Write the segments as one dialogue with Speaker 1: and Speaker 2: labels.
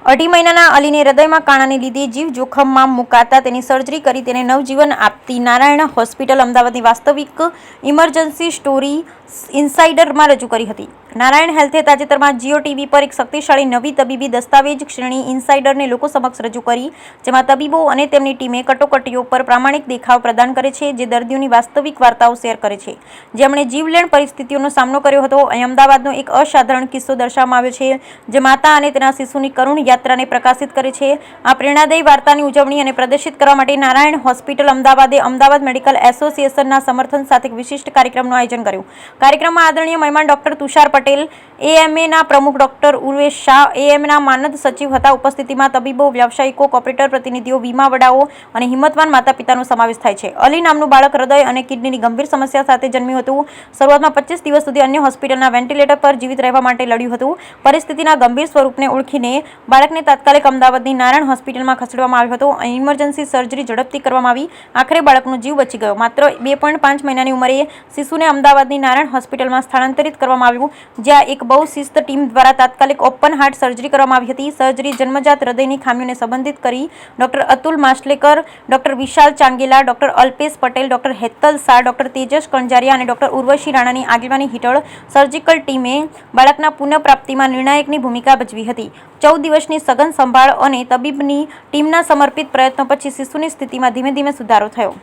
Speaker 1: અઢી મહિનાના અલીને હૃદયમાં કાણાને લીધે જીવ જોખમમાં મુકાતા તેની સર્જરી કરી તેને નવજીવન આપતી નારાયણ હોસ્પિટલ અમદાવાદની વાસ્તવિક ઇમરજન્સી સ્ટોરી ઇનસાઇડરમાં રજૂ કરી હતી. નારાયણ હેલ્થે તાજેતરમાં જીઓ ટીવી પર એક શક્તિશાળી નવી તબીબી દસ્તાવેજ શ્રેણી ઇનસાઇડરને લોકો સમક્ષ રજૂ કરી, જેમાં તબીબો અને તેમની ટીમે કટોકટીઓ પર પ્રામાણિક દેખાવ પ્રદાન કરે છે, જે દર્દીઓની વાસ્તવિક વાર્તાઓ શેર કરે છે, જેમણે જીવલેણ પરિસ્થિતિઓનો સામનો કર્યો હતો. અહીં અમદાવાદનો એક અસાધારણ કિસ્સો દર્શાવવામાં આવ્યો છે, જે માતા અને તેના શિશુની કરુણ યાત્રાને પ્રકાશિત કરે છે. આ પ્રેરણાદાયી વાર્તાની ઉજવણી અને પ્રદર્શિત કરવા માટે નારાયણ હોસ્પિટલ અમદાવાદે અમદાવાદ મેડિકલ એસોસિએશનના સમર્થન સાથે એક વિશિષ્ટ કાર્યક્રમનું આયોજન કર્યું. કાર્યક્રમમાં આદરણીય મહેમાન ડોક્ટર તુષાર પટેલ, એએમએના પ્રમુખ ડોક્ટર ઉર્વેશ શાહ, એએમએના માનદ સચિવ હતા. ઉપસ્થિતિમાં તબીબો, વ્યાવસાયિકો, કોર્પોરેટર પ્રતિનિધિઓ, વીમા વડાઓ અને હિંમતવાન માતા પિતાનો સમાવેશ થાય છે. અલી નામનું બાળક હૃદય અને કિડનીની ગંભીર સમસ્યા સાથે જન્મ્યું હતું. શરૂઆતમાં 25 દિવસ સુધી અન્ય હોસ્પિટલના વેન્ટિલેટર પર જીવિત રહેવા માટે લડ્યું હતું. પરિસ્થિતિના ગંભીર સ્વરૂપને ઓળખીને બાળકને તાત્કાલિક અમદાવાદની નારાયણ હોસ્પિટલમાં ખસેડવામાં આવ્યો હતો. અહીં ઇમરજન્સી સર્જરી ઝડપથી કરવામાં આવી. આખરે બાળકનો જીવ બચી ગયો. માત્ર 2.5 મહિનાની ઉંમરે શિશુને અમદાવાદની નારાયણ હોસ્પિટલમાં સ્થળાંતરિત કરવામાં આવ્યું, જ્યાં એક બહુ શિસ્ત ટીમ દ્વારા તાત્કાલિક ઓપન હાર્ટ સર્જરી કરવામાં આવી હતી. સર્જરી જન્મજાત હૃદયની ખામીઓને સંબોધિત કરી doctor Atul Mashelkar, doctor Vishal Changela, doctor Alpesh Patel, doctor Hetal Shah, doctor Tejas Kanjariya અને ડોક્ટર ઉર્વશી રાણાની આગેવાની હેઠળ સર્જિકલ ટીમે બાળકના પુનઃપ્રાપ્તિમાં નિર્ણાયકની ભૂમિકા ભજવી હતી. 14 દિવસની સઘન સંભાળ અને તબીબની ટીમના સમર્પિત પ્રયત્નો પછી શિશુની સ્થિતિમાં ધીમે ધીમે સુધારો થયો.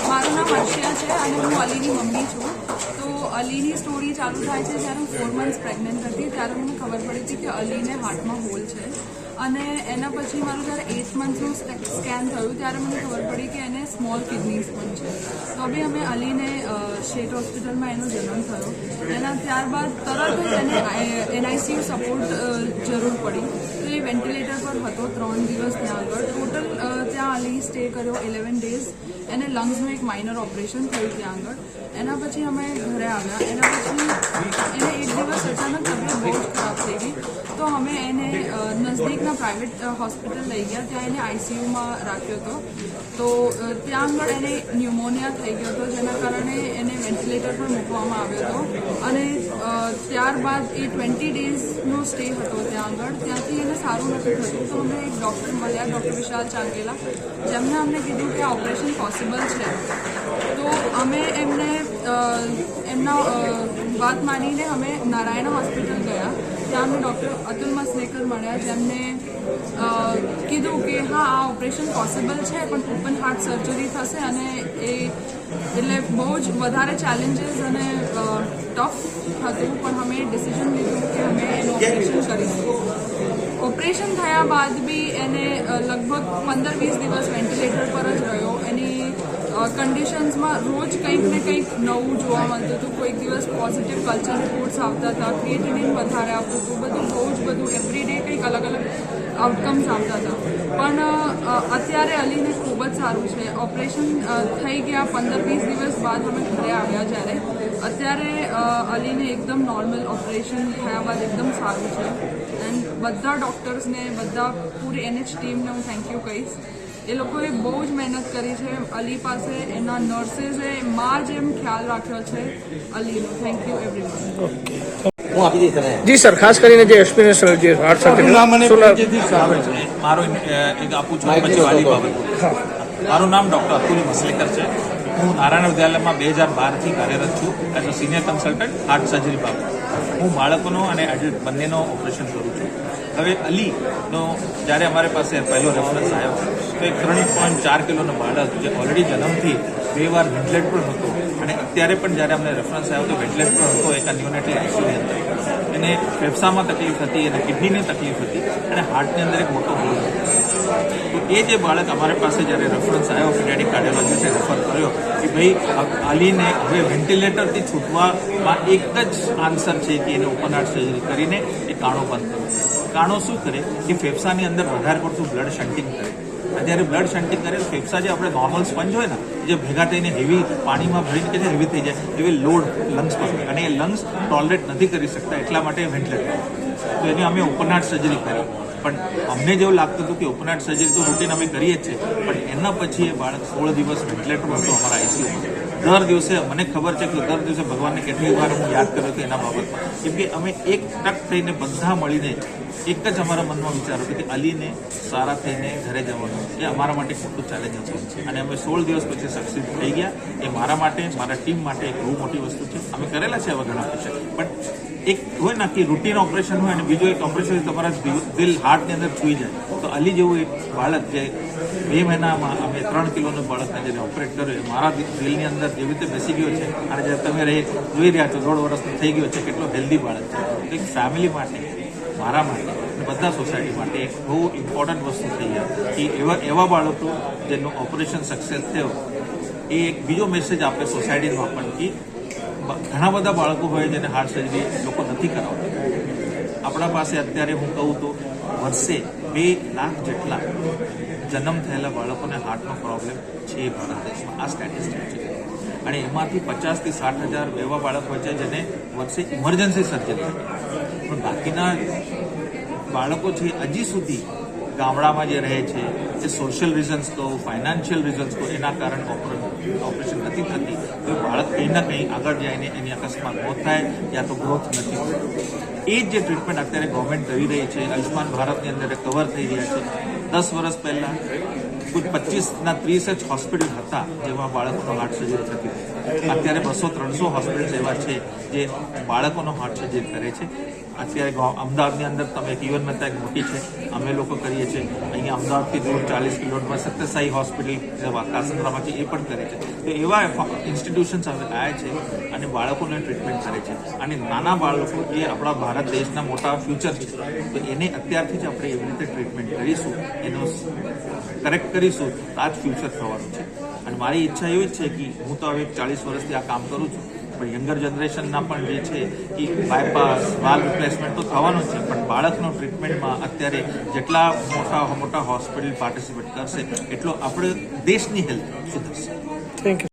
Speaker 2: મારું નામ હર્ષિયા છે અને હું અલીની મમ્મી છું. તો અલીની સ્ટોરી ચાલુ થાય છે જ્યારે હું 4 મંથ્સ પ્રેગ્નન્ટ હતી. ત્યારે મને ખબર પડી હતી કે અલીને હાર્ટમાં હોલ છે અને એના પછી મારું જ્યારે 8 મંથનું સ્કેન થયું ત્યારે મને ખબર પડી કે એને સ્મોલ કિડનીઝ પણ છે. તો બી અમે અલીને શેઠ હોસ્પિટલમાં એનો જન્મ થયો. એના ત્યારબાદ તરત જ એને એનઆઈસીયુ સપોર્ટ જરૂર પડી. તો એ વેન્ટિલેટર પર હતો 3 દિવસ ત્યાં આગળ. ટોટલ ત્યાં અલી સ્ટે કર્યો 11 ડેઝ. એને લંગ્સનું એક માઇનર ઓપરેશન થયું ત્યાં આગળ. એના પછી અમે ઘરે આવ્યા. એના પછી એને એક દિવસ અચાનક તબિયત બહુ જ ખરાબ થઈ ગઈ. તો અમે એને નજદીકના પ્રાઇવેટ હોસ્પિટલ લઈ ગયા. ત્યાં એને આઈસીયુમાં રાખ્યો હતો. તો ત્યાં આગળ એને ન્યુમોનિયા થઈ ગયો હતો, જેના કારણે એને વેન્ટિલેટર પર મૂકવામાં આવ્યો હતો. અને ત્યારબાદ એ 20 ડેઝનો સ્ટે હતો ત્યાં આગળ. ત્યાંથી એને સારું નથી થતું. તો અમે એક ડૉક્ટર મળ્યા, ડૉક્ટર વિશાલ ચાંગેલા, જેમને અમને કીધું કે આ ઓપરેશન પોસિબલ છે. તો અમે એમને એમના વાત માનીને અમે નારાયણ હોસ્પિટલ ગયા. ત્યાં અમે ડૉક્ટર અતુલ માશલેકર મળ્યા, જેમને કીધું કે હા, આ ઓપરેશન પોસિબલ છે, પણ ઓપન હાર્ટ સર્જરી થશે અને એ એટલે બહુ જ વધારે ચેલેન્જીસ અને ટફ હતું. પણ અમે ડિસિઝન લીધું કે અમે એનું ઓપરેશન કરીશું. ઓપરેશન થયા બાદ બી એને લગભગ 15-20 દિવસ વેન્ટિલેટર પર જ રહ્યો. એની કન્ડિશન્સમાં રોજ કંઈક ને કંઈક નવું જોવા મળતું હતું. કોઈક દિવસ પોઝિટિવ કલ્ચર રિપોર્ટ્સ આવતા હતા, ક્રિએટિનિન વધારે આવતું હતું, બધું બહુ જ બધું એવરીડે કંઈક અલગ અલગ આઉટકમ્સ આવતા હતા. પણ અત્યારે અલીને ખૂબ જ સારું છે. ઓપરેશન થઈ ગયા 15-20 દિવસ બાદ અમે ઘરે આવ્યા જ્યારે, અત્યારે અલીને એકદમ નોર્મલ ઓપરેશન થયા બાદ એકદમ સારું છે. એન્ડ બધા ડૉક્ટર્સને, બધા પૂરી NH ટીમને હું થેન્ક યુ કહીશ. એ લોકોએ બહુ જ મહેનત કરી છે. અલી પાસે એના નર્સિસે માં જેમ ખ્યાલ રાખ્યો છે અલીનો. Thank you everyone.
Speaker 3: હું આપી દઈશ તને.
Speaker 4: જી સર, ખાસ કરીને જે એક્સપિરિયન્સ જે હાર્ટ સર્જરી
Speaker 5: આવે છે એક આપું છું પછી વાલી બાબત. મારું નામ ડૉક્ટર અતુલ મસલેકર છે. હું નારાયણ વિદ્યાલયમાં 2012થી કાર્યરત છું as a senior consultant heart surgery બાબત. હું બાળકોનો અને એડલ્ટ બંનેનો ઓપરેશન કરું છું. હવે અલીનો જ્યારે અમારી પાસે પહેલો રેફરન્સ આવ્યો તો એક 3.4 કિલોનો બાળક જે ઓલરેડી જન્મથી 2 વાર વેન્ટિલેટ પર હતો અને અત્યારે પણ જ્યારે અમને રેફરન્સ આવ્યો તો વેન્ટિલેટ પર હતો એક ન્યુનેટલ આઈસીયુની અંદર. એને ફેફસામાં તકલીફ હતી, એને કિડનીની તકલીફ હતી અને હાર્ટની અંદર એક મોટો હોલ હતો. તો એ જે બાળક અમારી પાસે જ્યારે રેફરન્સ આવ્યો પીડિયાટ્રિક કાર્ડિયોલોજીસ્ટે રેફર કર્યો કે ભાઈ અલીને હવે વેન્ટિલેટરથી છૂટવામાં એક જ આન્સર છે કે એને ઓપન હાર્ટ સર્જરી કરીને એ કાણો બંધ કરો. કાણો શું કરે કે ફેફસાની અંદર વધારે પડતું બ્લડ શન્ટિંગ કરે. જ્યારે બ્લડ શન્ટિંગ કરે ફેફસા જે આપણે નોર્મલ સ્પંજ હોય ને જે ભેગા થઈને હેવી પાણીમાં ભરીને કે હેવી થઈ જાય એવી લોડ લંગ્સ પર અને એ લંગ્સ ટોલરેટ નથી કરી શકતા એટલા માટે વેન્ટિલેટર. તો એની અમે ઓપન હાર્ટ સર્જરી કરી. પણ અમને જેવું લાગતું હતું કે ઓપન હાર્ટ સર્જરી તો રૂટીન અમે કરીએ જ છે, પણ એના પછી એ બાળક 16 દિવસ વેન્ટિલેટરમાં હતો અમારા આઈસીયુમાં. દર દિવસે મને ખબર છે કે દર દિવસે ભગવાનને કેટલી વાર હું યાદ કર્યો હતો એના બાબતમાં, કેમ કે અમે એક ટક થઈને બધા મળીને એક જ અમારા મનમાં વિચાર હતો કે અલીને સારા થઈને ઘરે જવાનું એ અમારા માટે મોટું ચેલેન્જ હતું અને અમે 16 દિવસ પછી સક્સીડ થઈ ગયા. એ મારા માટે, મારા ટીમ માટે એક બહુ મોટી વસ્તુ છે. અમે કરેલા છે હવે ઘણા ઓપરેશન, પણ એક હોય ને કે રૂટીન ઓપરેશન હોય અને બીજું એક ઓપરેશન તમારા દિલ હાર્ટની અંદર છૂઈ જાય. તો અલી જેવું એક બાળક જે 2 મહિનામાં અમે 3 કિલોનું બાળકને જેને ઓપરેટ કર્યો એ મારા દિલની અંદર જેવી રીતે બેસી ગયો છે અને જે તમે જોઈ રહ્યા છો 1.5 વર્ષનો થઈ ગયો છે કેટલો હેલ્ધી બાળક છે. તો એક ફેમિલી માટે, મારા માટે અને બધા સોસાયટી માટે એક બહુ ઇમ્પોર્ટન્ટ વસ્તુ થઈ જાય કે એવા બાળકો જેનું ઓપરેશન સક્સેસ થયો એ એક બીજો મેસેજ આપે સોસાયટીમાં પણ કે ઘણા બધા બાળકો હોય જેને હાર્ટ સર્જરી લોકો નથી કરાવતા. આપણા પાસે અત્યારે હું કહું તો વર્ષે 2 લાખ જેટલા જન્મ થયેલા બાળકોને હાર્ટનો પ્રોબ્લેમ છે ભારત દેશમાં. આ સ્ટેટિસ્ટિક છે અને એમાંથી 50,000 થી 60,000 એવા બાળક હોય છે જેને વર્ષે ઇમરજન્સી સર્જરી થાય. પણ બાકીના બાળકો છે હજી સુધી ગામડામાં જે રહે છે એ સોશિયલ રીઝન્સ કહો, ફાઇનાન્શિયલ રીઝન્સ કહો, એના કારણે ઓપરેશન નથી થતી. તો બાળક કંઈ ના કંઈ આગળ જઈને એની અકસ્માત મોત થાય યા તો ગ્રોથ નથી થતી. એ જ જે ટ્રીટમેન્ટ અત્યારે ગવર્મેન્ટ કરી રહી છે, આયુષ્માન ભારતની અંદર કવર થઈ રહ્યા છે. 10 વર્ષ પહેલાં કુલ 25 ના 30 જ હોસ્પિટલ હતા જેમાં બાળકોનો હાર્ટ સર્જરી થતી હતી. અત્યારે 200-300 હોસ્પિટલ્સ એવા છે જે બાળકોનો હાર્ટ સર્જરી કરે છે. અત્યારે અમદાવાદની અંદર તમે જીવન મહેતા એક મોટી છે, અમે લોકો કરીએ છીએ. અહીંયા અમદાવાદથી દૂર 40 કિલોમીટરમાં સત્યસાઈ હોસ્પિટલ કાસંદ્રામાં છે એ પણ કરે છે. તો એવા ઇન્સ્ટિટ્યુશન્સ હવે આવ્યા છે અને બાળકોને ટ્રીટમેન્ટ કરે છે. અને નાના બાળકો એ આપણા ભારત દેશના મોટા ફ્યુચર છે. તો એને અત્યારથી જ આપણે એવી રીતે ટ્રીટમેન્ટ કરીશું, એનો કરેક્ટ કરીશું તો આ જ ફ્યુચર થવાનું છે. અને મારી ઈચ્છા એવી જ છે કે હું તો હવે 40 વર્ષથી આ કામ કરું છું, પણ યંગર જનરેશનના પણ જે છે કે બાયપાસ, વાલ રિપ્લેસમેન્ટ તો થવાનું જ છે, પણ બાળકનો ટ્રીટમેન્ટમાં અત્યારે જેટલા મોટા હોસ્પિટલ પાર્ટિસિપેટ કરશે એટલો આપણે દેશની હેલ્થ સુધરશે.
Speaker 4: Thank you.